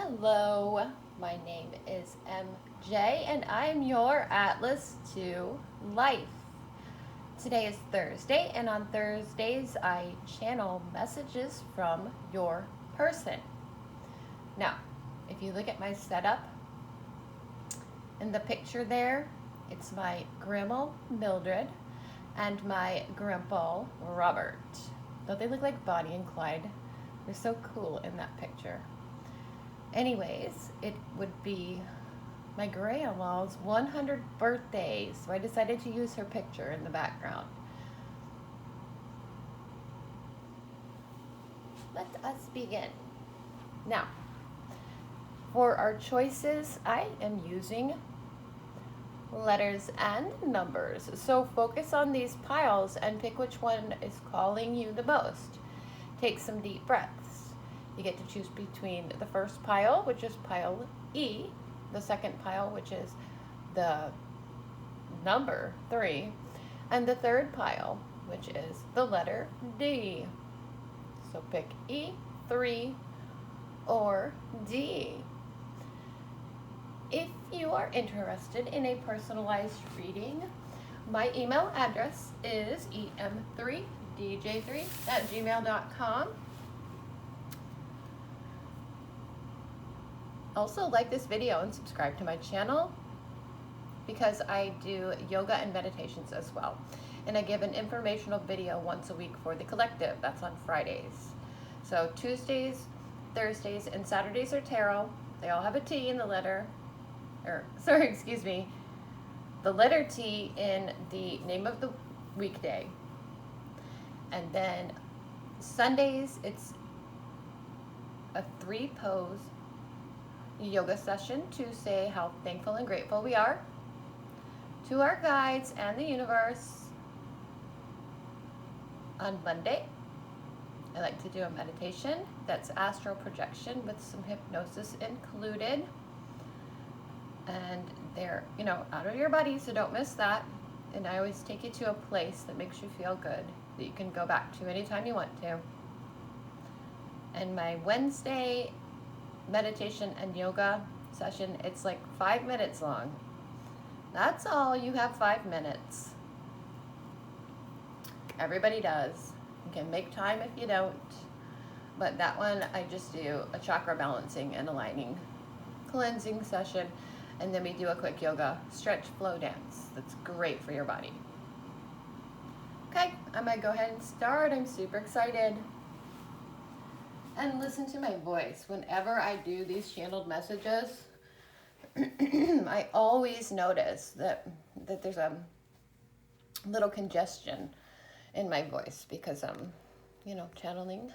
Hello, my name is MJ and I'm your Atlas to Life. Today is Thursday, and on Thursdays I channel messages from your person. Now, if you look at my setup, in the picture there, it's my grandma Mildred and my grandpa Robert. Don't they look like Bonnie and Clyde? They're so cool in that picture. Anyways, it would be my grandma's 100th birthday, so I decided to use her picture in the background. Let us begin. Now, for our choices, I am using letters and numbers. So focus on these piles and pick which one is calling you the most. Take some deep breaths. You get to choose between the first pile, which is pile E, the second pile, which is the number 3, and the third pile, which is the letter D. So pick E, 3, or D. If you are interested in a personalized reading, my email address is em3dj3@gmail.com. Also, like this video and subscribe to my channel because I do yoga and meditations as well. And I give an informational video once a week for the collective. That's on Fridays. So Tuesdays, Thursdays, and Saturdays are tarot. They all have a T in the letter. The letter T in the name of the weekday. And then Sundays, it's a 3-pose yoga session to say how thankful and grateful we are to our guides and the universe. On Monday, I like to do a meditation that's astral projection with some hypnosis included. And they're, out of your body, so don't miss that. And I always take you to a place that makes you feel good, that you can go back to anytime you want to. And my Wednesday meditation and yoga session, it's like 5 minutes long. That's all. You have 5 minutes. Everybody does. You can make time if you don't. But that one, I just do a chakra balancing and aligning cleansing session. And then we do a quick yoga stretch flow dance. That's great for your body. Okay, I'm gonna go ahead and start. I'm super excited. And listen to my voice. Whenever I do these channeled messages, I always notice that there's a little congestion in my voice because channeling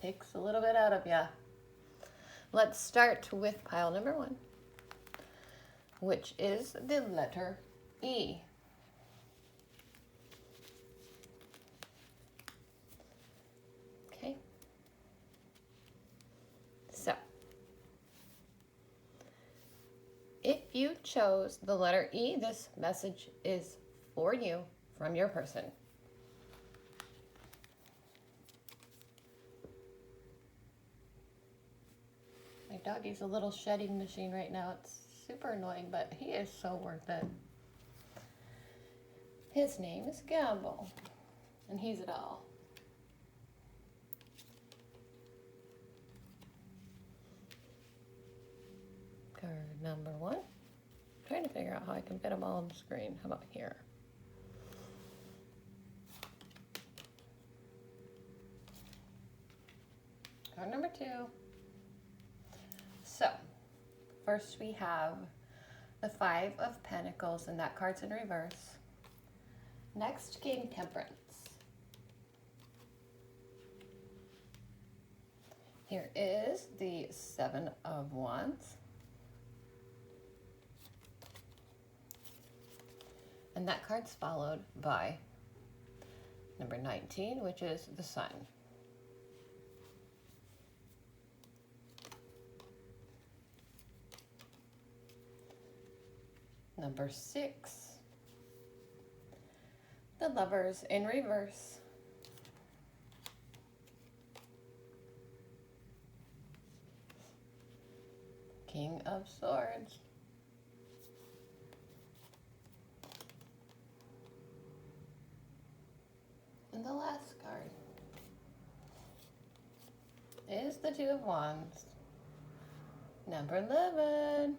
takes a little bit out of ya. Let's start with pile number 1, which is the letter E. Okay. So, if you chose the letter E, this message is for you from your person. My doggy's a little shedding machine right now. It's super annoying, but he is so worth it. His name is Gamble, and he's it all. Card number 1. I'm trying to figure out how I can fit them all on the screen. How about here? Card number 2. So, first we have the 5 of Pentacles, and that card's in reverse. Next, King Temperance. Here is the 7 of Wands. And that card's followed by number 19, which is the Sun. Number 6, the Lovers in reverse. King of Swords. And the last card is the Two of Wands. Number 11.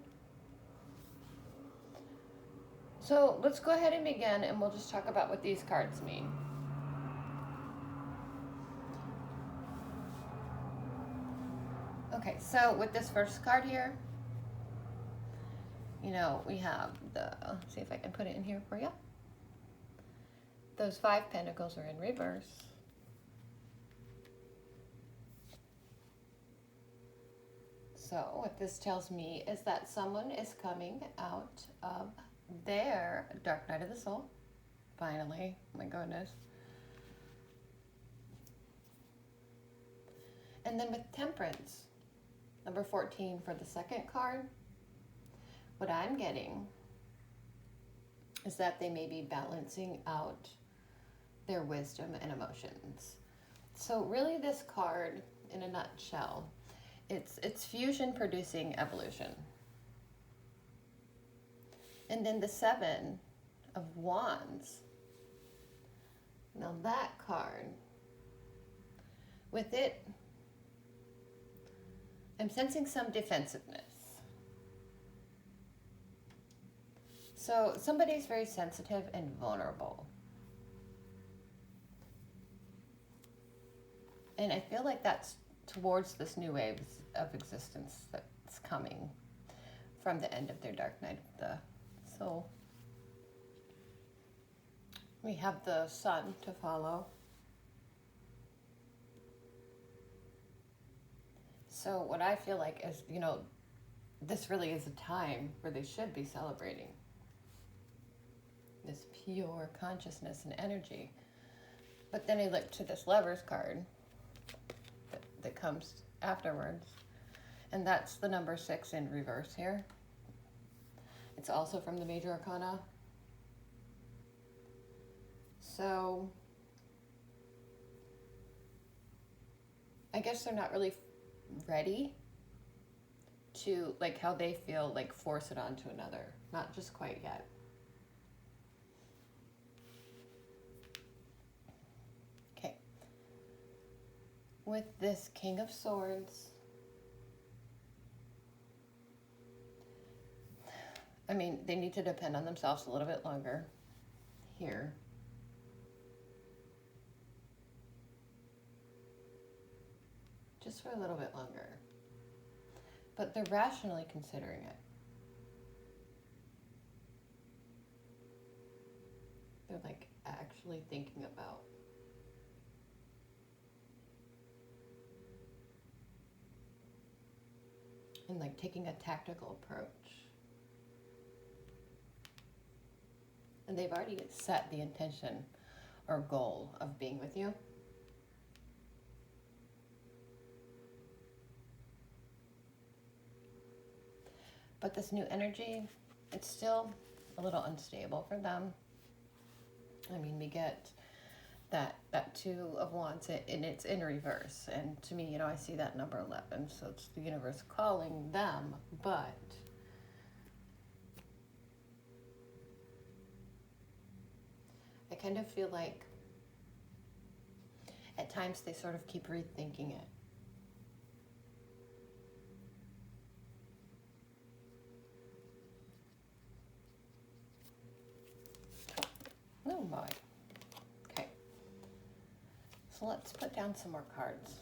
So let's go ahead and begin, and we'll just talk about what these cards mean. Okay, so with this first card here, you know, we have let's see if I can put it in here for you. Those 5 pentacles are in reverse. So what this tells me is that someone is coming out of their dark night of the soul. Finally, oh my goodness. And then with Temperance, number 14 for the second card, what I'm getting is that they may be balancing out their wisdom and emotions. So really this card, in a nutshell, it's fusion producing evolution. And then the 7 of Wands. Now that card, with it, I'm sensing some defensiveness. So somebody's very sensitive and vulnerable. And I feel like that's towards this new wave of existence that's coming from the end of their dark night of the soul. We have the sun to follow. So what I feel like is, you know, this really is a time where they should be celebrating this pure consciousness and energy. But then I look to this Lovers card that comes afterwards, and that's the number 6 in reverse here. It's also from the Major Arcana. So I guess they're not really ready to, like, how they feel, like, force it onto another. Not just quite yet. Okay. With this King of Swords, I mean, they need to depend on themselves a little bit longer here. Just for a little bit longer. But they're rationally considering it. They're like actually thinking about and like taking a tactical approach. And they've already set the intention or goal of being with you. But this new energy, it's still a little unstable for them. I mean, we get that 2 of Wands, and it's in reverse. And to me, you know, I see that number 11, so it's the universe calling them, but I kind of feel like at times they sort of keep rethinking it. Oh my. Okay. So let's put down some more cards.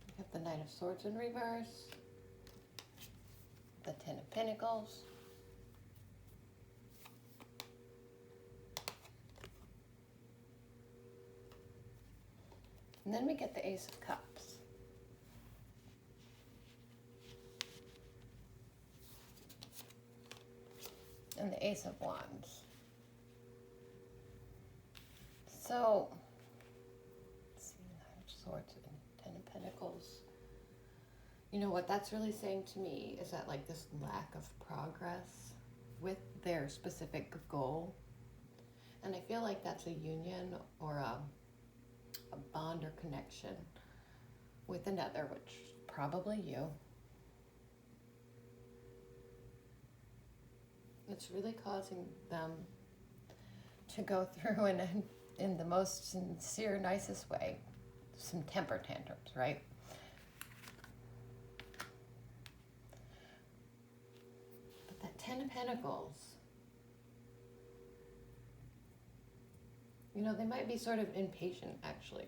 We have the Knight of Swords in reverse, the 10 of Pentacles, and then we get the Ace of Cups. And the Ace of Wands. So, let's see, Nine of Swords and 10 of Pentacles. You know what that's really saying to me is that, like, this lack of progress with their specific goal. And I feel like that's a union or a bond or connection with another, which is probably you. It's really causing them to go through in the most sincere, nicest way, some temper tantrums, right? But that Ten of Pentacles, you know, they might be sort of impatient, actually,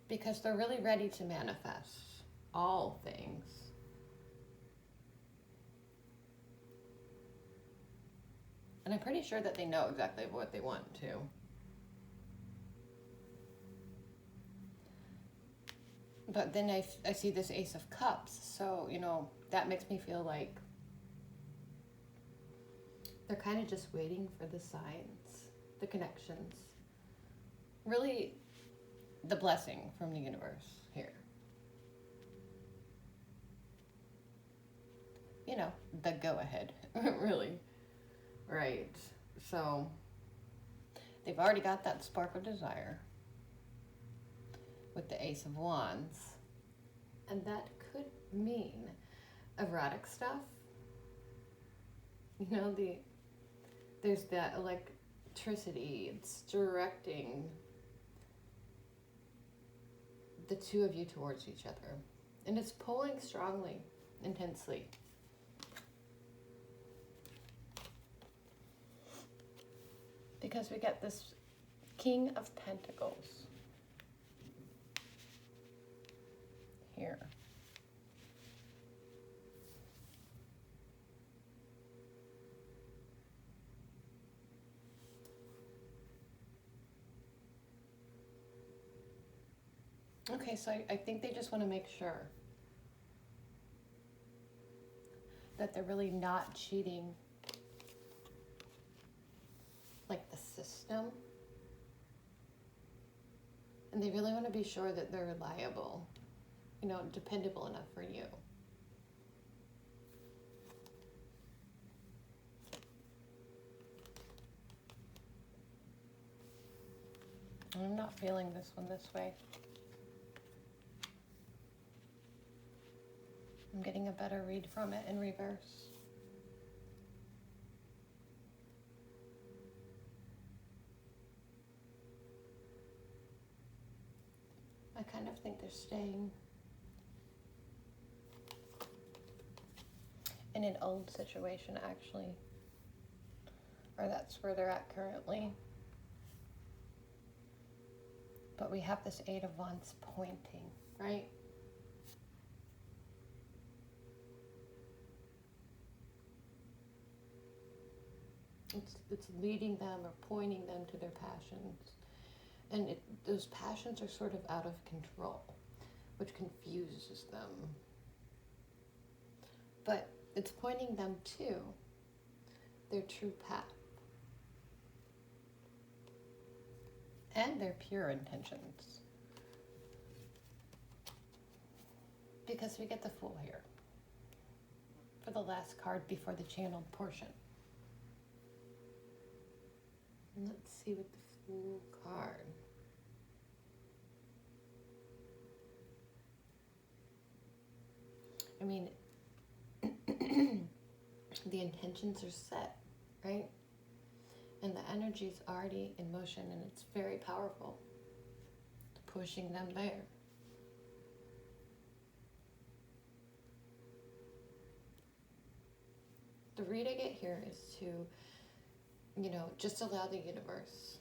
because they're really ready to manifest all things. And I'm pretty sure that they know exactly what they want to. But then I see this Ace of Cups, so, you know, that makes me feel like they're kind of just waiting for the signs, the connections. Really, the blessing from the universe here. You know, the go-ahead, really. Right. So, they've already got that spark of desire with the Ace of Wands. And that could mean erotic stuff. You know, there's that electricity. It's directing the two of you towards each other. And it's pulling strongly, intensely. Because we get this King of Pentacles here. Okay, so I think they just want to make sure that they're really not cheating like the system. And they really want to be sure that they're reliable, you know, dependable enough for you. I'm not feeling this one this way. I'm getting a better read from it in reverse. I kind of think they're staying in an old situation, actually. Or that's where they're at currently. But we have this Eight of Wands pointing, right? It's leading them or pointing them to their passions. And those passions are sort of out of control, which confuses them. But it's pointing them to their true path and their pure intentions. Because we get the Fool here for the last card before the channeled portion. And let's see what the Fool card. I mean, the intentions are set, right? And the energy is already in motion, and it's very powerful, pushing them there. The read I get here is to, you know, just allow the universe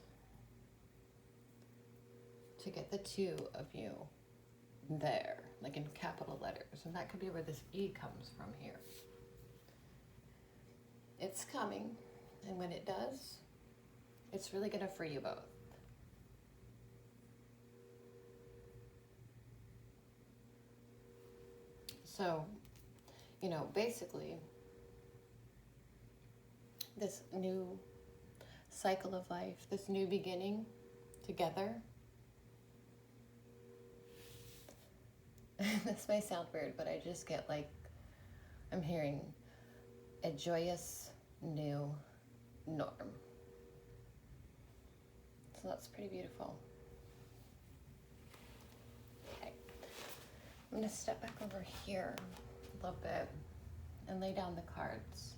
to get the two of you there, like in capital letters. And that could be where this E comes from here. It's coming, and when it does, it's really going to free you both. So, you know, basically, this new cycle of life, this new beginning together. This may sound weird, but I just get like, I'm hearing a joyous new norm. So that's pretty beautiful. Okay. going to step back over here a little bit and lay down the cards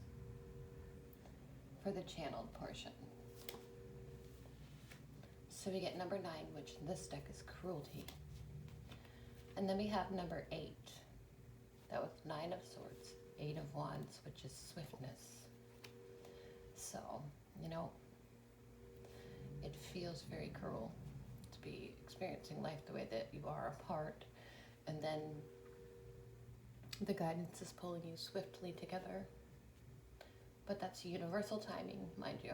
for the channeled portion. So we get number 9, which in this deck is cruelty. And then we have number 8. That was 9 of swords, 8 of wands, which is swiftness. So, you know, it feels very cruel to be experiencing life the way that you are apart. And then the guidance is pulling you swiftly together. But that's universal timing, mind you.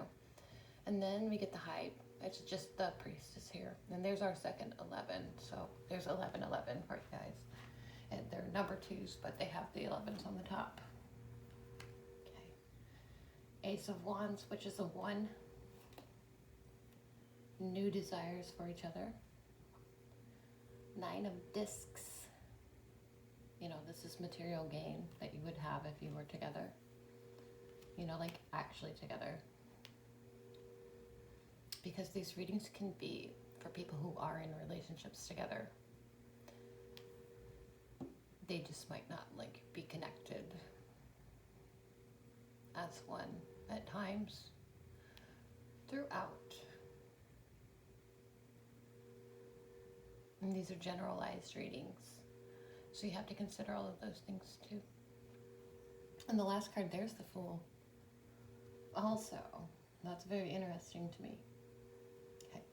And then we get the hype. It's just the priestess here. And there's our second 11. So there's 11 for you guys. And they're number 2s, but they have the 11s on the top. Okay. Ace of Wands, which is a 1. New desires for each other. 9 of Discs. You know, this is material gain that you would have if you were together. You know, like actually together. Because these readings can be for people who are in relationships together. They just might not like be connected as one at times throughout. And these are generalized readings. So you have to consider all of those things too. And the last card, there's the Fool. Also, that's very interesting to me. Okay.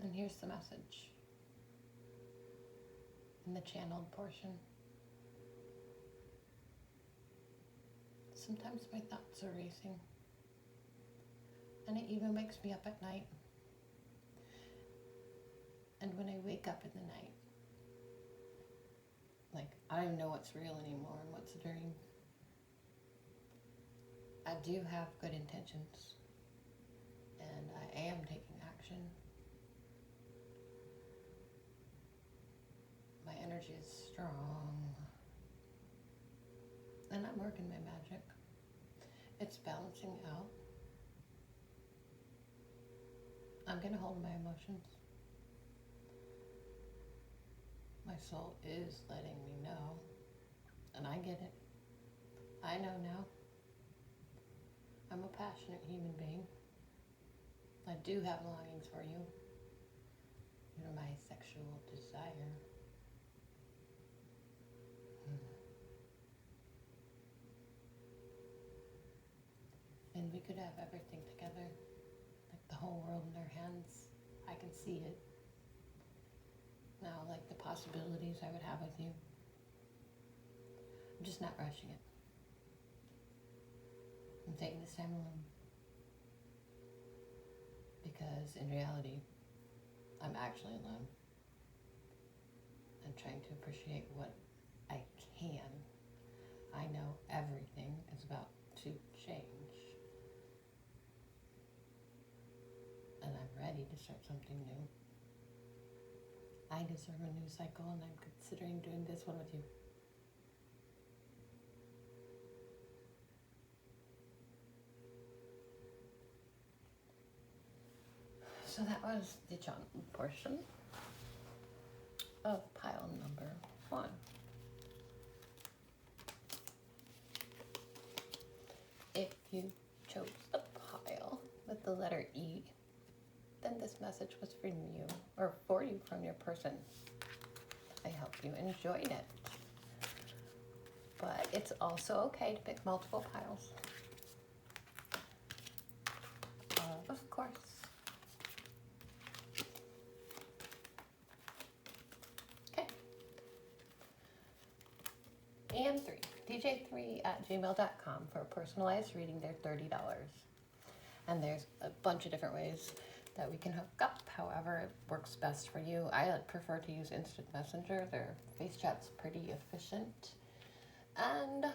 And here's the message in the channeled portion. Sometimes my thoughts are racing. And it even wakes me up at night. And when I wake up in the night, like, I don't know what's real anymore and what's a dream. I do have good intentions. And I am taking action. My energy is strong. And I'm working my magic. It's balancing out. I'm going to hold my emotions. My soul is letting me know, and I get it. I know now. I'm a passionate human being. I do have longings for you. You're my sexual desire. And we could have everything together, like the whole world in our hands. I can see it. Now, like the possibilities I would have with you. I'm just not rushing it. I'm taking this time alone. Because in reality, I'm actually alone. I'm trying to appreciate what I can. I know everything is about to change. And I'm ready to start something new. I deserve a new cycle, and I'm considering doing this one with you. So that was the John portion of pile number 1. If you chose the pile with the letter E, then this message was from you, or for you from your person. I hope you enjoyed it. But it's also okay to pick multiple piles. Of course. Okay. And 3. DJ3@gmail.com for a personalized reading. They're $30. And there's a bunch of different ways that we can hook up, however it works best for you. I prefer to use Instant Messenger. Their face chat's pretty efficient. And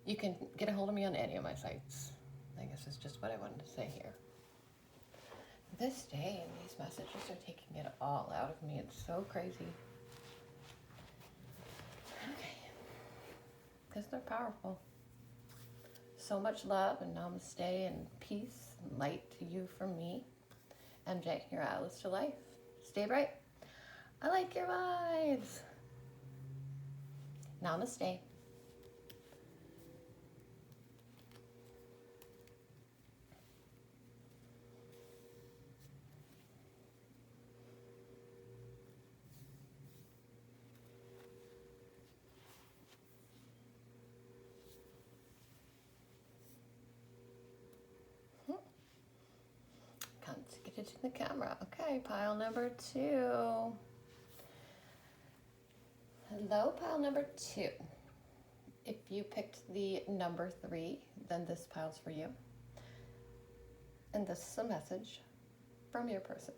you can get a hold of me on any of my sites. I guess is just what I wanted to say here. This day, and these messages are taking it all out of me. It's so crazy. Okay. Because they're powerful. so much love and namaste and peace and light to you from me, MJ, your Atlas to life. Stay bright. I like your vibes. Namaste. Can't get it to the camera. Okay, pile number 2. Hello, pile number 2. If you picked the number 3, then this pile's for you. And this is a message from your person.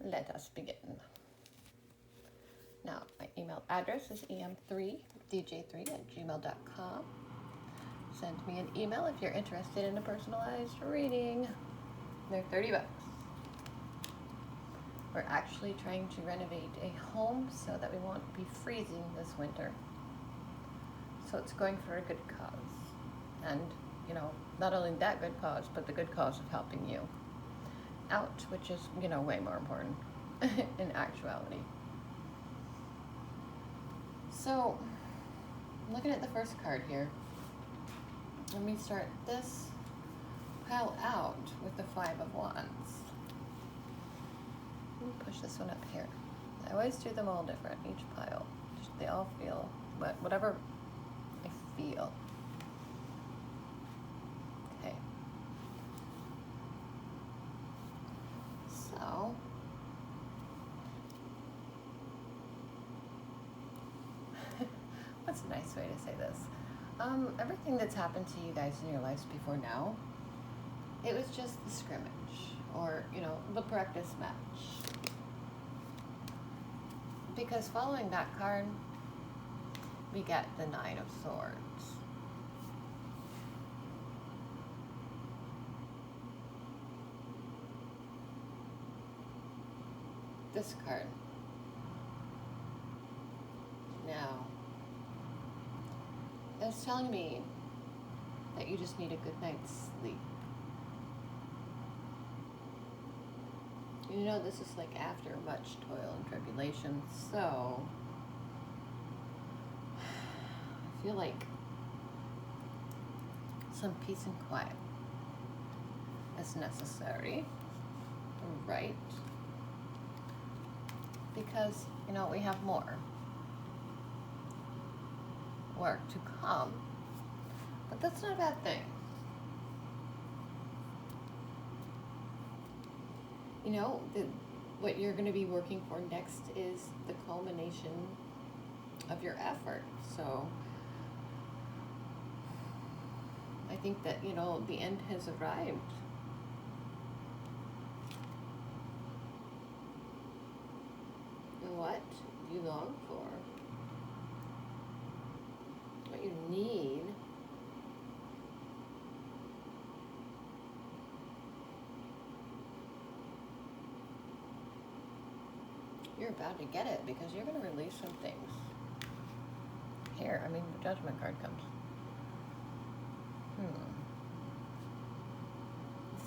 Let us begin. Now, my email address is em3dj3@gmail.com. Send me an email if you're interested in a personalized reading. They're $30. We're actually trying to renovate a home so that we won't be freezing this winter. So it's going for a good cause. And, you know, not only that good cause, but the good cause of helping you out, which is, you know, way more important in actuality. So, looking at the first card here, let me start this pile out with the 5 of Wands. Let me push this one up here. I always do them all different, each pile. They all feel, but whatever I feel. Okay. So, what's a nice way to say this? Everything that's happened to you guys in your lives before now, it was just the scrimmage, or, you know, the practice match. Because following that card, we get the 9 of Swords. This card. Now, it's telling me that you just need a good night's sleep. You know, this is like after much toil and tribulation, so I feel like some peace and quiet is necessary, right? Because, you know, we have more work to come, but that's not a bad thing. You know, what you're going to be working for next is the culmination of your effort. So I think that, you know, the end has arrived. And what you long for, what you need, you're about to get it, because you're going to release some things. Here, I mean, the Judgment card comes.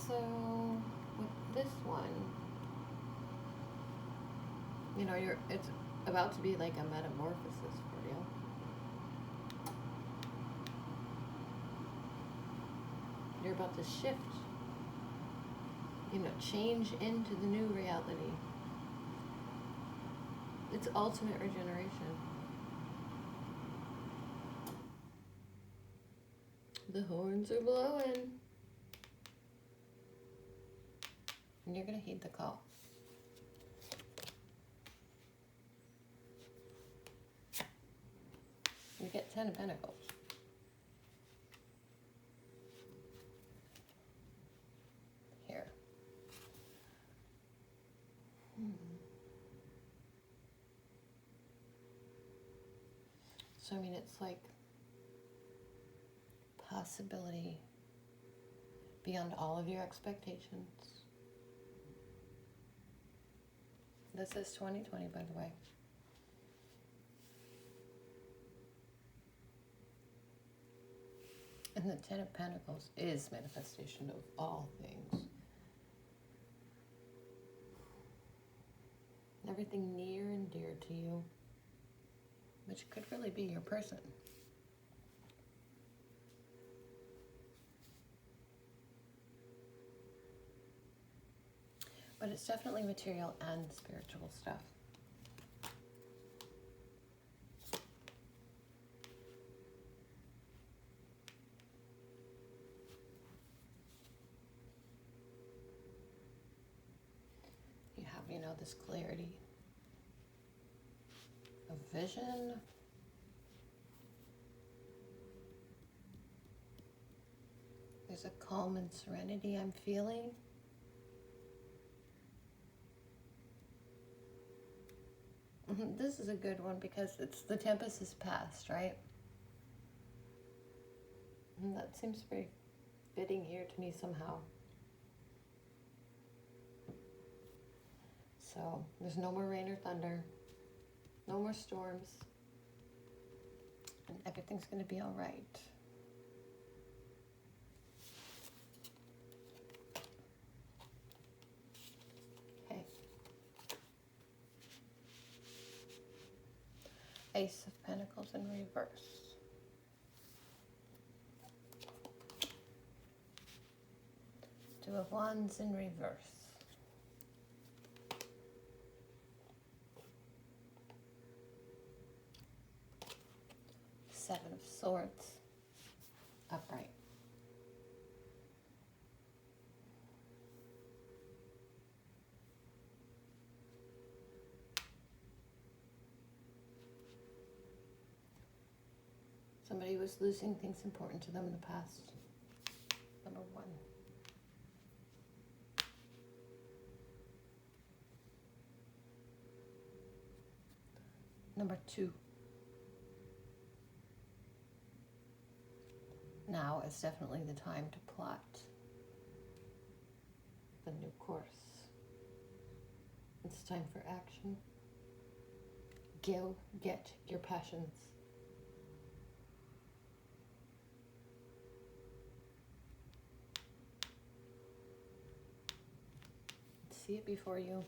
So, with this one, you know, it's about to be like a metamorphosis for you. You're about to shift, you know, change into the new reality. It's ultimate regeneration. The horns are blowing. And you're going to heed the call. You get 10 of Pentacles. Here. So, I mean, it's like possibility beyond all of your expectations. This is 2020, by the way. And the Ten of Pentacles is manifestation of all things. Everything near and dear to you, which could really be your person. But it's definitely material and spiritual stuff. You have, this clarity of vision. There's a calm and serenity I'm feeling. This is a good one because it's the tempest is past, right? And that seems very fitting here to me somehow. So there's no more rain or thunder, no more storms, and everything's going to be all right. Okay. Ace of Pentacles in reverse. Two of Wands in reverse. Seven of Swords, upright. Somebody was losing things important to them in the past. Number one. Number two. Now is definitely the time to plot the new course. It's time for action. Go get your passions. See it before you.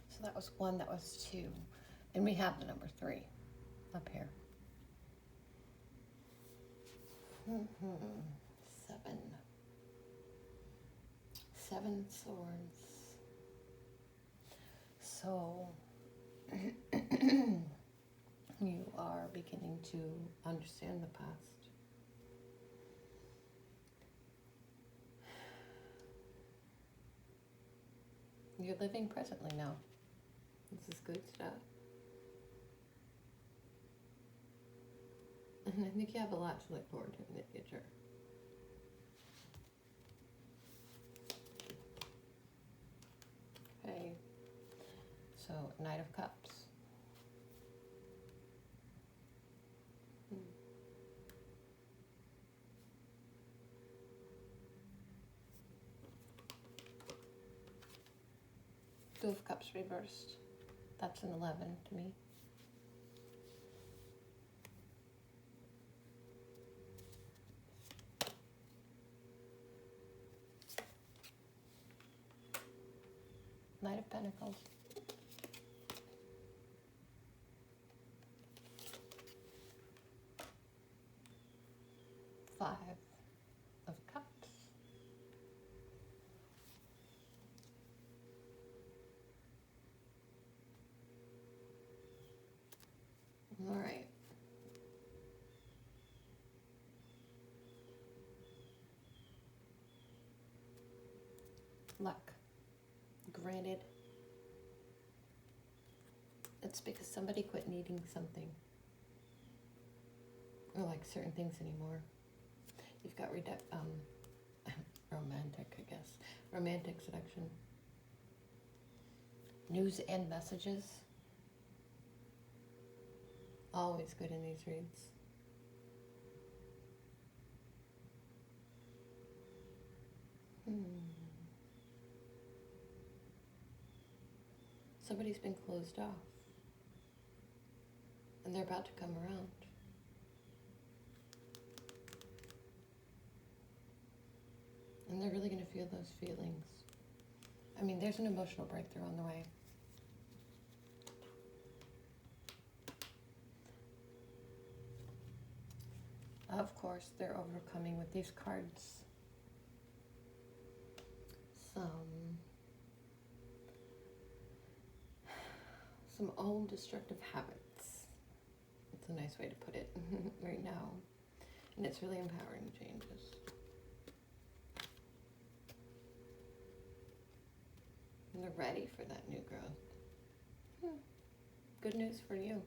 So that was one, that was two. And we have the number three up here. Seven. Seven swords. So you are beginning to understand the past. You're living presently now. This is good stuff. And I think you have a lot to look forward to in the future. Okay. So, Knight of Cups. Two of Cups reversed. That's an 11 to me. Knight of Pentacles. Five of Cups. All right. Luck. Granted. It's because somebody quit needing something. Or like certain things anymore. You've got romantic, I guess. Romantic seduction. News and messages. Always good in these reads. Somebody's been closed off. And they're about to come around. feel those feelings. I mean, there's an emotional breakthrough on the way. Of course, they're overcoming with these cards some old destructive habits. It's a nice way to put it right now. And it's really empowering changes. And they're ready for that new growth. Good news for you.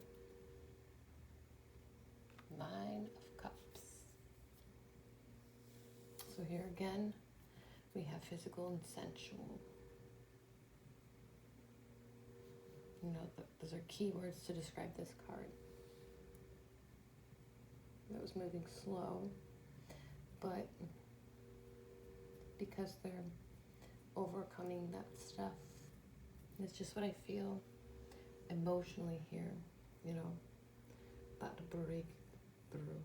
Nine of Cups. So here again, we have physical and sensual. You know, those are key words to describe this card. It was moving slow, but because they're overcoming that stuff, it's just what I feel emotionally here, you know, about to break through.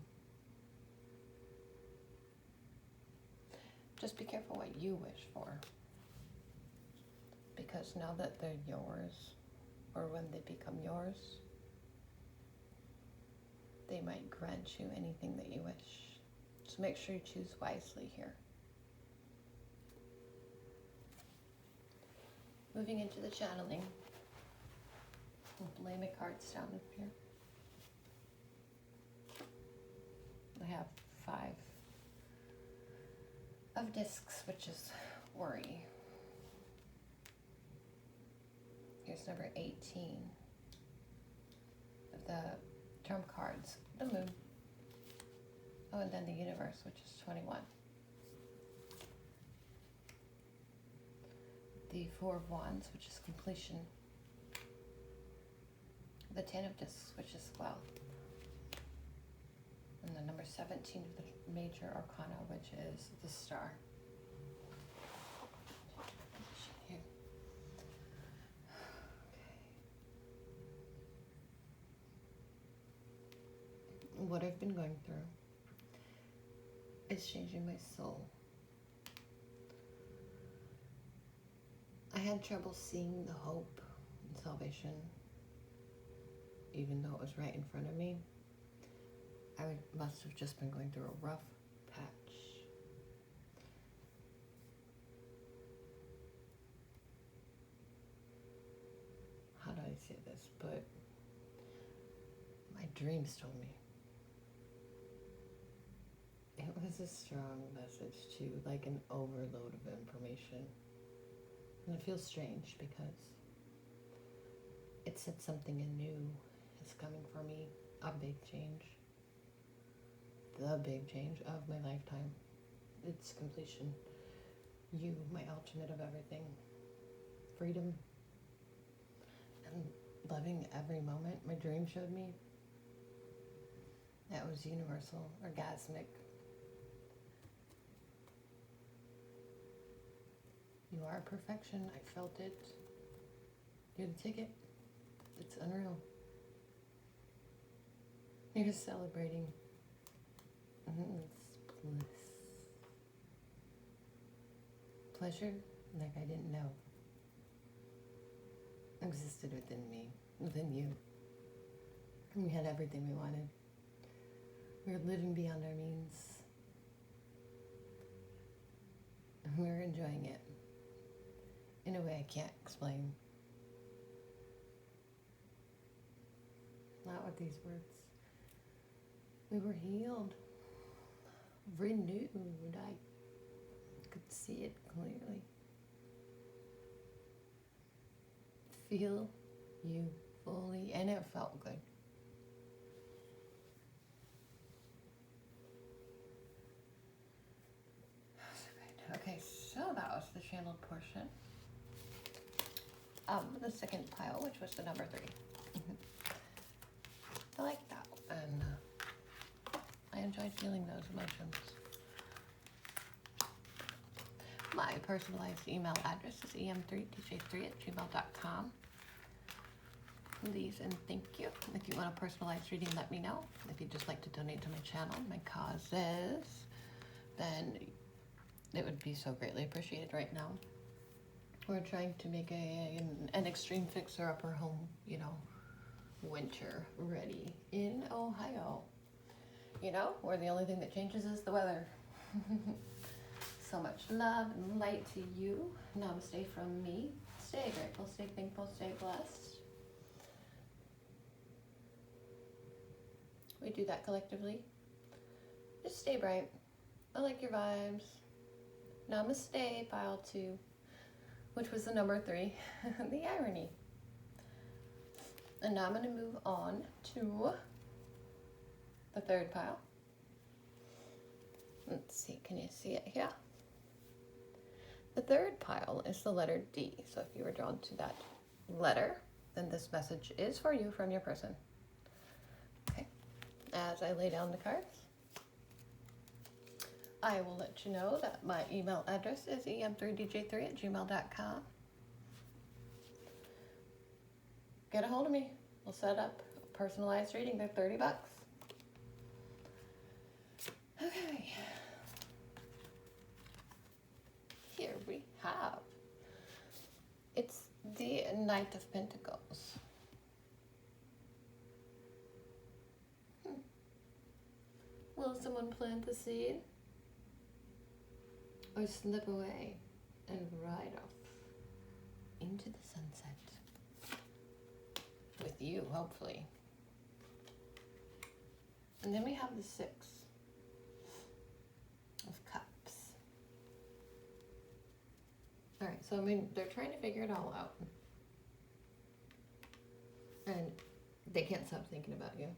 Just be careful what you wish for, because now that they're yours, or when they become yours, they might grant you anything that you wish. So make sure you choose wisely here. Moving into the channeling, I'll lay my cards down up here. I have 5 of discs, which is worry. Here's number 18 of the trump cards, the moon. Oh, and then the universe, which is 21. The 4 of wands, which is completion. The 10 of discs, which is wealth. And the number 17 of the major arcana, which is the star. Here. Okay. What I've been going through is changing my soul. I had trouble seeing the hope and salvation, even though it was right in front of me. I must have just been going through a rough patch. How do I say this? But my dreams told me. It was a strong message too, like an overload of information. And it feels strange because it said something new is coming for me, a big change. The big change of my lifetime. It's completion. You, my ultimate of everything. Freedom. And loving every moment my dream showed me. That was universal, orgasmic. You are perfection. I felt it. You're the ticket. It's unreal. You're celebrating. It's bliss. Pleasure like I didn't know existed within me, within you. And we had everything we wanted. We were living beyond our means. And we were enjoying it in a way I can't explain. Not with these words. We were healed, renewed. I could see it clearly. Feel you fully, and it felt good. Okay, so that was the channeled portion. The second pile, which was the number 3. I like that, and I enjoyed feeling those emotions. My personalized email address is em3dj3@gmail.com. Please and thank you. If you want a personalized reading, let me know. If you'd just like to donate to my channel, my causes, then it would be so greatly appreciated right now. We're trying to make an extreme fixer-upper home, you know, winter ready in Ohio. You know, where the only thing that changes is the weather. So much love and light to you. Namaste from me. Stay grateful, stay thankful, stay blessed. We do that collectively. Just stay bright. I like your vibes. Namaste, pile 2, which was the number 3, the irony. And now I'm going to move on to the 3rd pile. Let's see, can you see it here? The 3rd pile is the letter D. So if you were drawn to that letter, then this message is for you from your person. Okay, as I lay down the cards, I will let you know that my email address is em3dj3@gmail.com. Get a hold of me. We'll set up a personalized reading. They're $30. Okay. Here we have. It's the Knight of Pentacles. Will someone plant the seed? Or slip away and ride off into the sunset? With you, hopefully. And then we have the 6 of Cups. All right, so I mean, they're trying to figure it all out. And they can't stop thinking about you.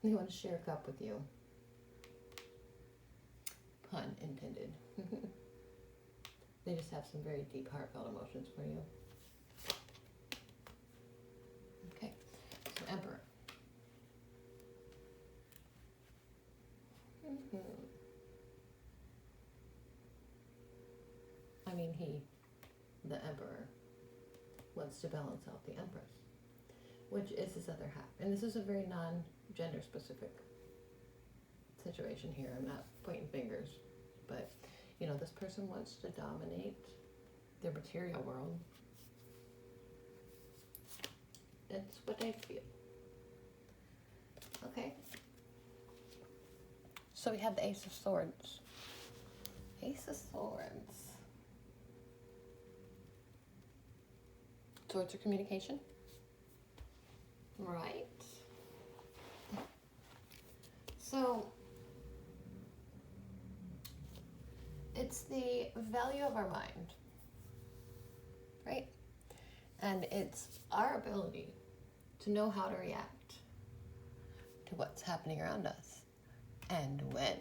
They want to share a cup with you. Pun intended. They just have some very deep, heartfelt emotions for you. Okay, so Emperor. I mean, the Emperor, wants to balance out the Empress, which is his other half. And this is a very non-gender specific situation here. I'm not pointing fingers, but you know, this person wants to dominate their material world. That's what I feel. Okay. So we have the Ace of Swords. Ace of Swords. Swords are communication. Right. So it's the value of our mind, right? And it's our ability to know how to react to what's happening around us and when.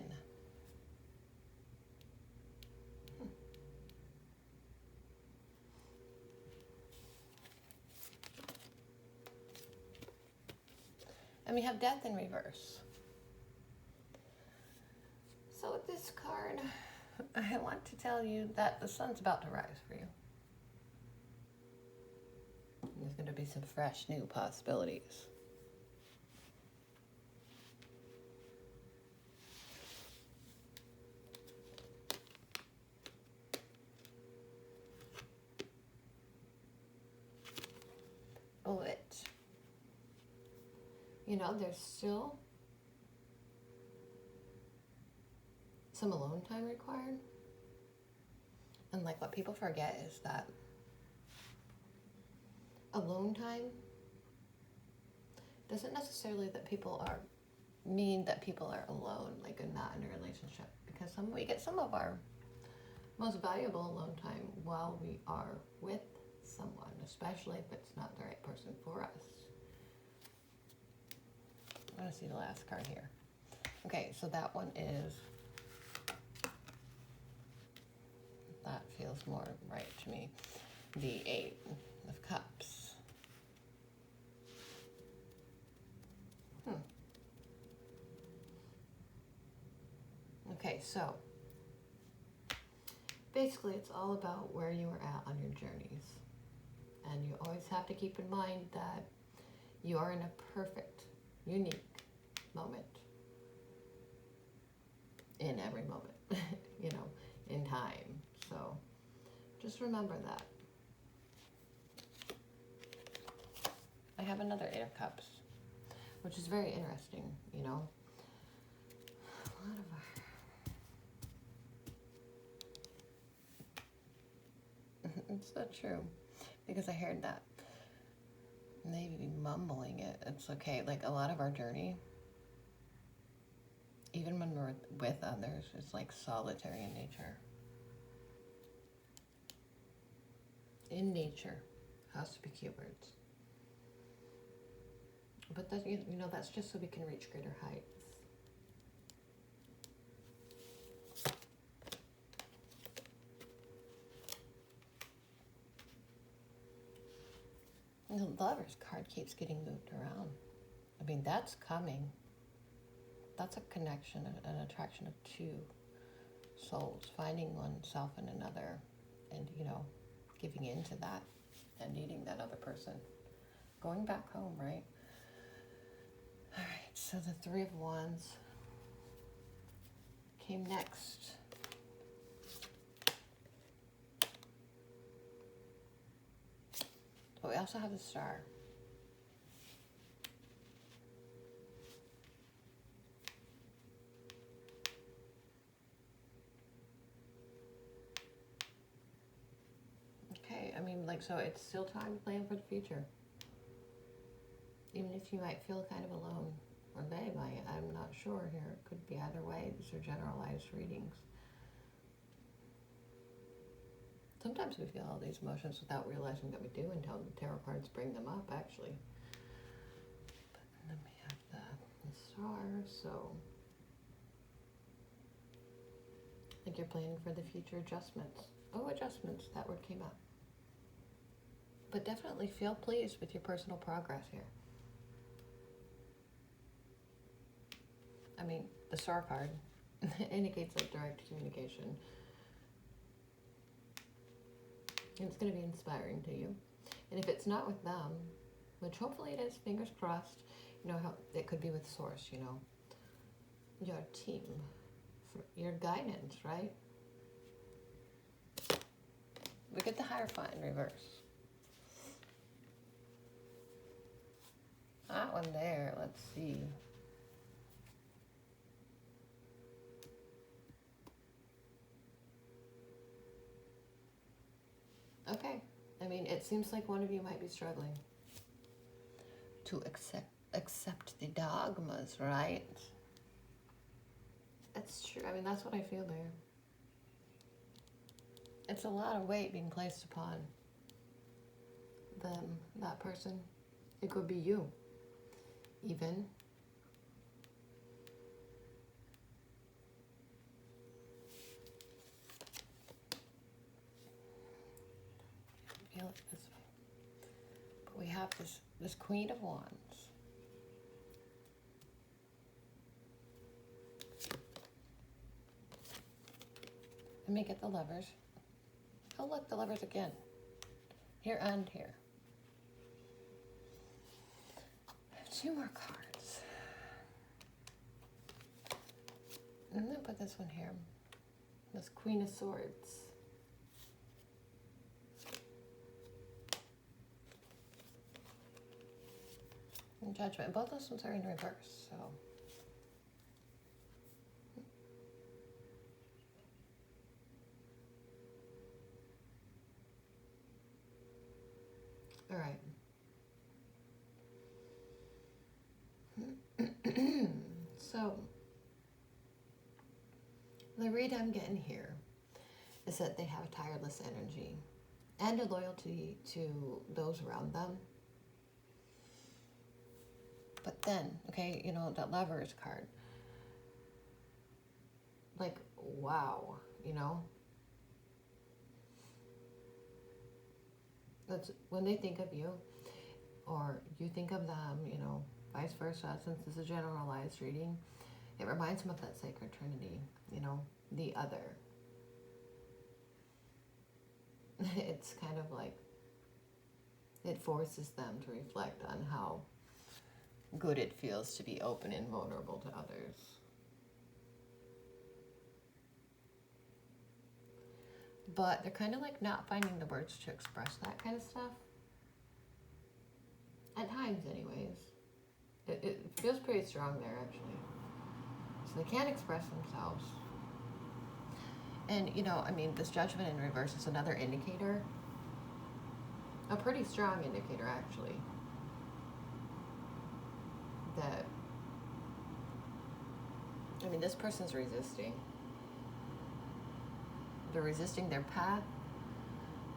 And we have Death in reverse. So with this card, I want to tell you that the sun's about to rise for you. There's going to be some fresh new possibilities. But, you know, there's still some alone time required. And like what people forget is that alone time doesn't necessarily mean that people are alone, like and not in a relationship. Because we get some of our most valuable alone time while we are with someone, especially if it's not the right person for us. I want to see the last card here. Okay, so that one is, that feels more right to me. The 8 of Cups. Okay, so basically it's all about where you are at on your journeys. And you always have to keep in mind that you are in a perfect, unique moment. In every moment, in time. So just remember that. I have another Eight of Cups, which is very interesting, you know. A lot of it's not true, because I heard that maybe mumbling it. It's okay. Like a lot of our journey, even when we're with others, is like solitary in nature. In nature has to be keywords. But that, you know, that's just so we can reach greater heights. And the Lover's card keeps getting moved around. I mean, that's coming. That's a connection, an attraction of two souls, finding oneself in another, and, you know, giving into that and needing that other person. Going back home, right? All right, so the Three of Wands came next. But we also have the Star. Okay, I mean, like, so it's still time to plan for the future. Even if you might feel kind of alone, or they might, I'm not sure here. It could be either way. These are generalized readings. Sometimes we feel all these emotions without realizing that we do until the tarot cards bring them up, actually. But then we have the Star, so I think you're planning for the future adjustments. Oh, adjustments, that word came up. But definitely feel pleased with your personal progress here. I mean, the Star card indicates that direct communication. And it's going to be inspiring to you. And if it's not with them, which hopefully it is, fingers crossed, you know, how it could be with Source, you know, your team, for your guidance, right? We get the Hierophant in reverse. That one there, let's see. Okay, I mean, it seems like one of you might be struggling to accept the dogmas, right? It's true. I mean, that's what I feel there. It's a lot of weight being placed upon them, that person. It could be you, even. Feel it this way. But we have this Queen of Wands. Let me get the Lovers. Oh, look, the Lovers again. Here and here. Two more cards. And then put this one here. This Queen of Swords. And Judgment. Both those ones are in reverse, so. All right. So, the read I'm getting here is that they have a tireless energy and a loyalty to those around them. But then, okay, you know, that Lovers card. Like, wow, you know? That's when they think of you, or you think of them, you know, vice versa, since this is a generalized reading, it reminds them of that sacred trinity, you know, the other. It's kind of like, it forces them to reflect on how good it feels to be open and vulnerable to others. but they're kind of like not finding the words to express that kind of stuff. At times, anyways. It feels pretty strong there, actually. So they can't express themselves. And, you know, I mean, this Judgment in reverse is another indicator. A pretty strong indicator, actually. That, I mean, this person's resisting. They're resisting their path.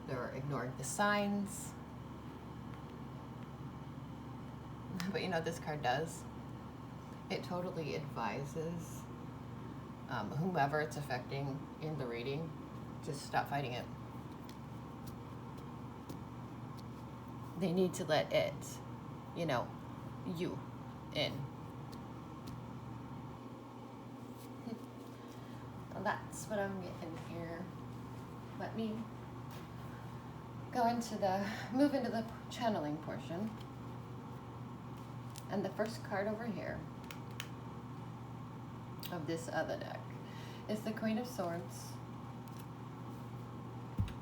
They're ignoring the signs. But you know, this card does. It totally advises whomever it's affecting in the reading, just stop fighting it. They need to let it, you know, you in. Well, that's what I'm getting here. Let me move into the channeling portion. And the first card over here of this other deck is the Queen of Swords,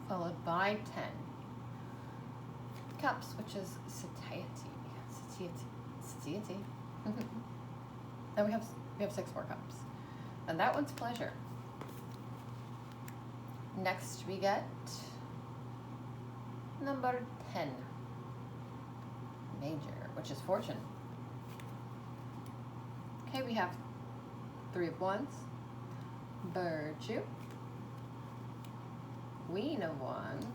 followed by 10 Cups, which is satiety. And we have 6 more cups. And that one's pleasure. Next we get number 10, Major, which is fortune. Okay, we have 3 of Wands, Virtue, Queen of Wands,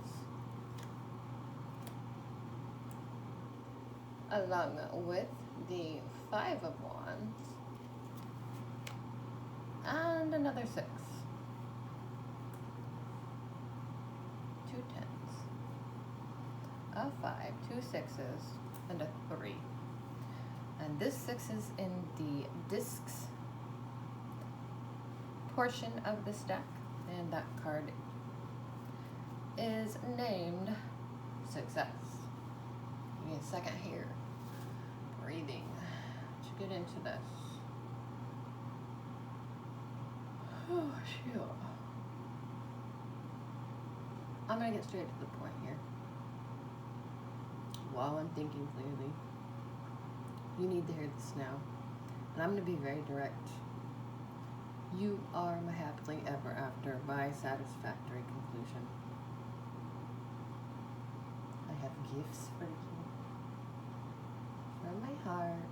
along with the 5 of Wands, and another 6. 2 tens, a 5, 2 sixes, and a 3. And this 6 is in the discs portion of this deck, and that card is named Success. Give me a second here. Breathing to get into this. Oh, shoot. I'm gonna get straight to the point here. While I'm thinking clearly. You need to hear this now. And I'm going to be very direct. You are my happily ever after, my satisfactory conclusion. I have gifts for you. From my heart.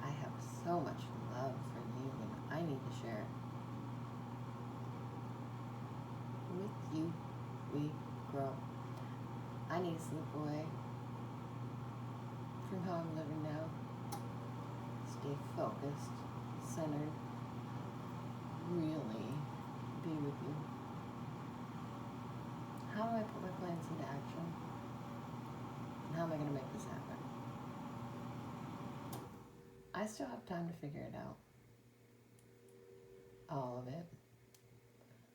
I have so much love for you, and I need to share it. With you, we grow. I need to slip away from how I'm living now. Stay focused, centered, really be with you. How do I put my plans into action? And how am I going to make this happen? I still have time to figure it out. All of it.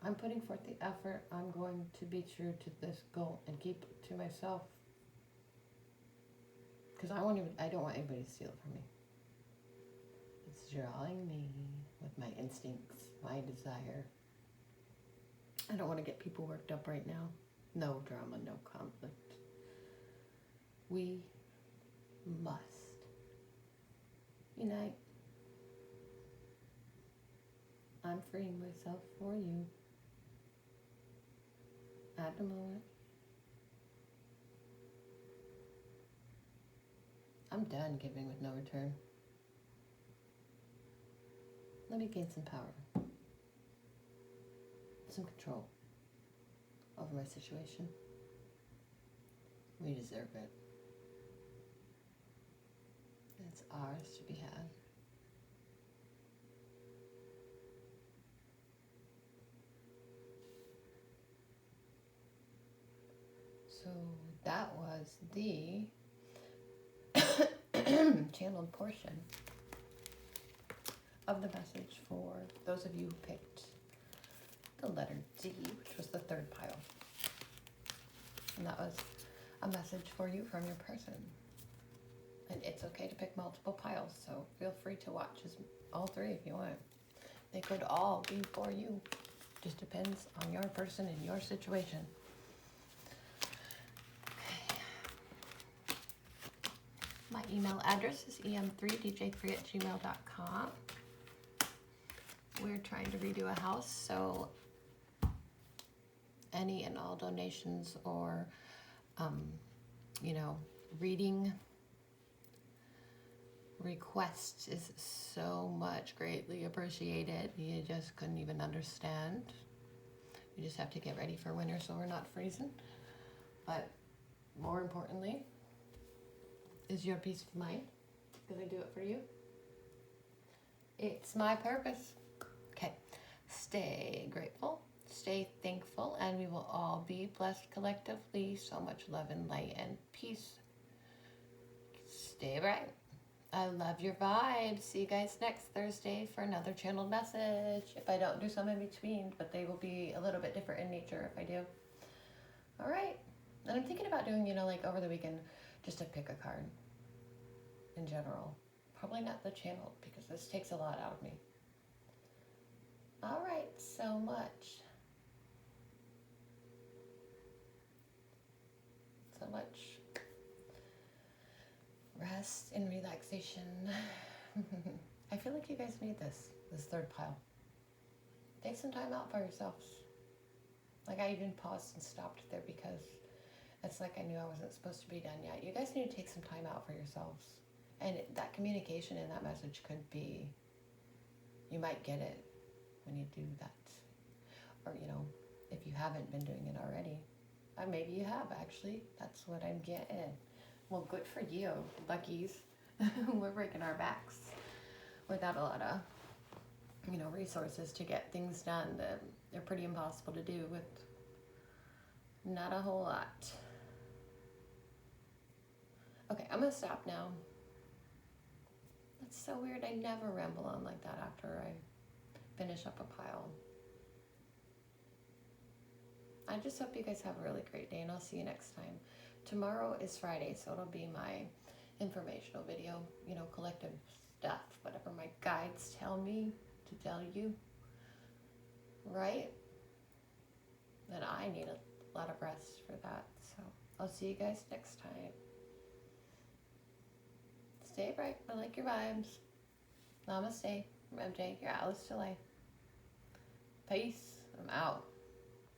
I'm putting forth the effort. I'm going to be true to this goal and keep it to myself. Because I don't want anybody to steal it from me. It's drawing me with my instincts, my desire. I don't want to get people worked up right now. No drama, no conflict. We must unite. I'm freeing myself for you. At the moment. I'm done giving with no return. Let me gain some power. Some control over my situation. We deserve it. It's ours to be had. So that was the channeled portion of the message for those of you who picked the letter D, which was the 3rd pile. And that was a message for you from your person. And it's okay to pick multiple piles, so feel free to watch all 3 if you want. They could all be for you. Just depends on your person and your situation. My email address is em3dj3@gmail.com. We're trying to redo a house, so any and all donations or, reading requests is so much greatly appreciated. You just couldn't even understand. We just have to get ready for winter so we're not freezing. But more importantly is your peace of mind, because I do it for you. It's my purpose. Okay, stay grateful, stay thankful, and we will all be blessed collectively. So much love and light and peace. Stay bright. I love your vibes. See you guys next Thursday for another channeled message. If I don't do some in between, but they will be a little bit different in nature if I do. All right. And I'm thinking about doing, like over the weekend, just to pick a card in general. Probably not the channel, because this takes a lot out of me. All right, so much. So much rest and relaxation. I feel like you guys need this third pile. Take some time out for yourselves. Like, I even paused and stopped there because it's like I knew I wasn't supposed to be done yet. You guys need to take some time out for yourselves. And that communication in that message could be, you might get it when you do that. Or, if you haven't been doing it already. Maybe you have, actually. That's what I'm getting. Well, good for you, luckies. We're breaking our backs without a lot of, resources to get things done that they're pretty impossible to do with not a whole lot. Okay, I'm gonna stop now. That's so weird. I never ramble on like that after I finish up a pile. I just hope you guys have a really great day, and I'll see you next time. Tomorrow is Friday, so it'll be my informational video, collective stuff, whatever my guides tell me to tell you, right? And I need a lot of rest for that, so I'll see you guys next time. Stay bright. I like your vibes. Namaste from MJ, your Atlas to life. Peace. I'm out.